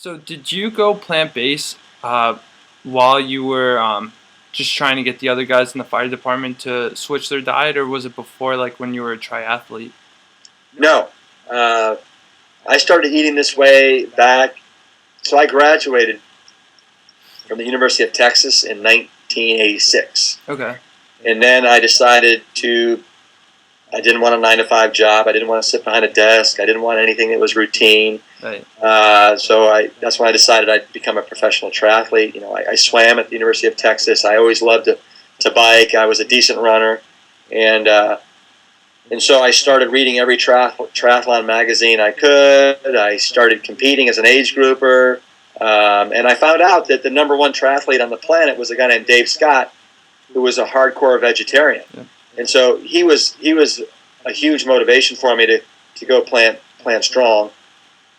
So did you go plant-based while you were just trying to get the other guys in the fire department to switch their diet, or was it before, like when you were a triathlete? No. Uh, I started eating this way back. So I graduated from the University of Texas in 1986. Okay. And then I didn't want a 9 to 5 job. I didn't want to sit behind a desk. I didn't want anything that was routine. Right. That's when I decided I'd become a professional triathlete. I swam at the University of Texas. I always loved to bike. I was a decent runner. And, and so I started reading every triathlon magazine I could. I started competing as an age grouper. And I found out that the number one triathlete on the planet was a guy named Dave Scott, who was a hardcore vegetarian. Yeah. And so he was a huge motivation for me to go plant strong.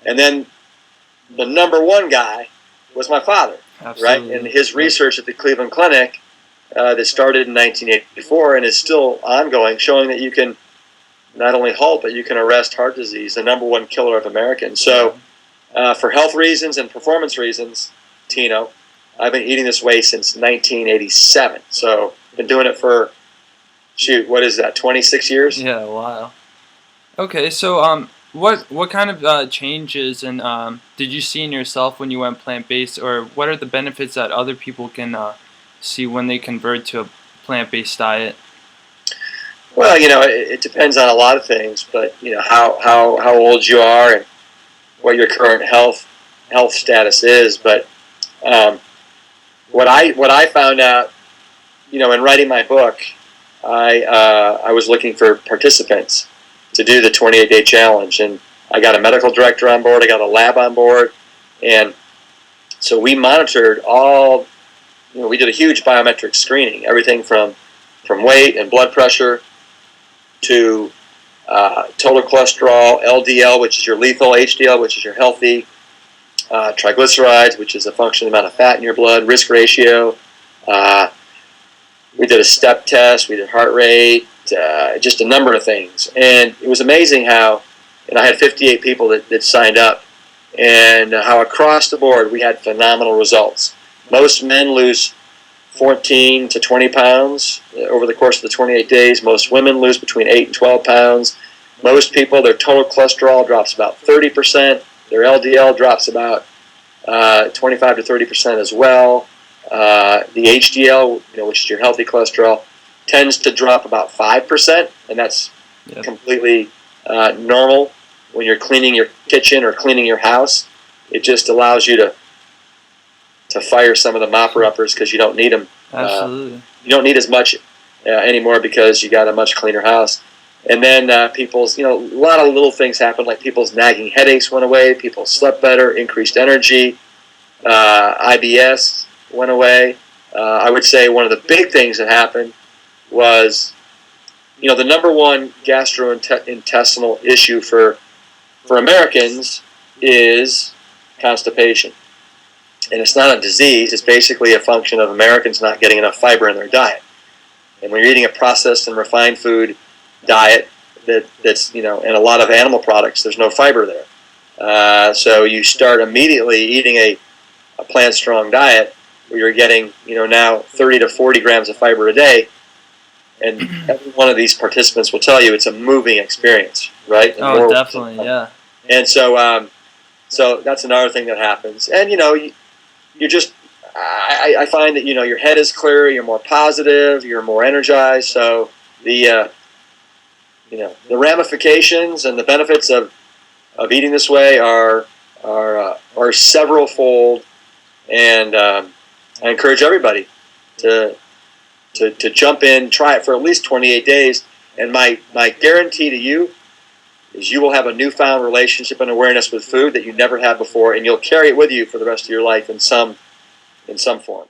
And then the number one guy was my father. Absolutely. Right? And his research at the Cleveland Clinic that started in 1984 and is still ongoing, showing that you can not only halt, but you can arrest heart disease, the number one killer of Americans. So for health reasons and performance reasons, Tino, I've been eating this way since 1987. So I've been doing it for, what is that, 26 years? Yeah, wow. Okay, so what kind of changes and did you see in yourself when you went plant-based, or what are the benefits that other people can see when they convert to a plant-based diet? Well, it depends on a lot of things, but how old you are and what your current health status is. But what I found out, in writing my book, I was looking for participants to do the 28-day challenge, and I got a medical director on board. I got a lab on board, and so we monitored all. We did a huge biometric screening, everything from weight and blood pressure to total cholesterol, LDL, which is your lethal, HDL, which is your healthy, triglycerides, which is a function of the amount of fat in your blood, risk ratio. We did a step test. We did heart rate, just a number of things. And it was amazing how, and I had 58 people that signed up, and how across the board we had phenomenal results. Most men lose 14 to 20 pounds over the course of the 28 days. Most women lose between 8 and 12 pounds. Most people, their total cholesterol drops about 30%. Their LDL drops about 25 to 30% as well. The HDL, which is your healthy cholesterol, tends to drop about 5%, and that's completely normal when you're cleaning your kitchen or cleaning your house. It just allows you to fire some of the mopper-uppers because you don't need them. Absolutely. You don't need as much anymore because you got a much cleaner house. And then people's, a lot of little things happened, like people's nagging headaches went away, people slept better, increased energy, IBS went away. I would say one of the big things that happened was, the number one gastrointestinal issue for Americans is constipation. And it's not a disease, it's basically a function of Americans not getting enough fiber in their diet. And when you're eating a processed and refined food diet that's, and a lot of animal products, there's no fiber there. So you start immediately eating a plant-strong diet where you're getting, now 30 to 40 grams of fiber a day. And every one of these participants will tell you it's a moving experience, right? And Oh, definitely, yeah. And so, so that's another thing that happens. And, you're just, I find that, your head is clearer, you're more positive, you're more energized. So the ramifications and the benefits of eating this way are several-fold. And I encourage everybody to jump in, try it for at least 28 days. And my guarantee to you is you will have a newfound relationship and awareness with food that you never had before, and you'll carry it with you for the rest of your life in some form.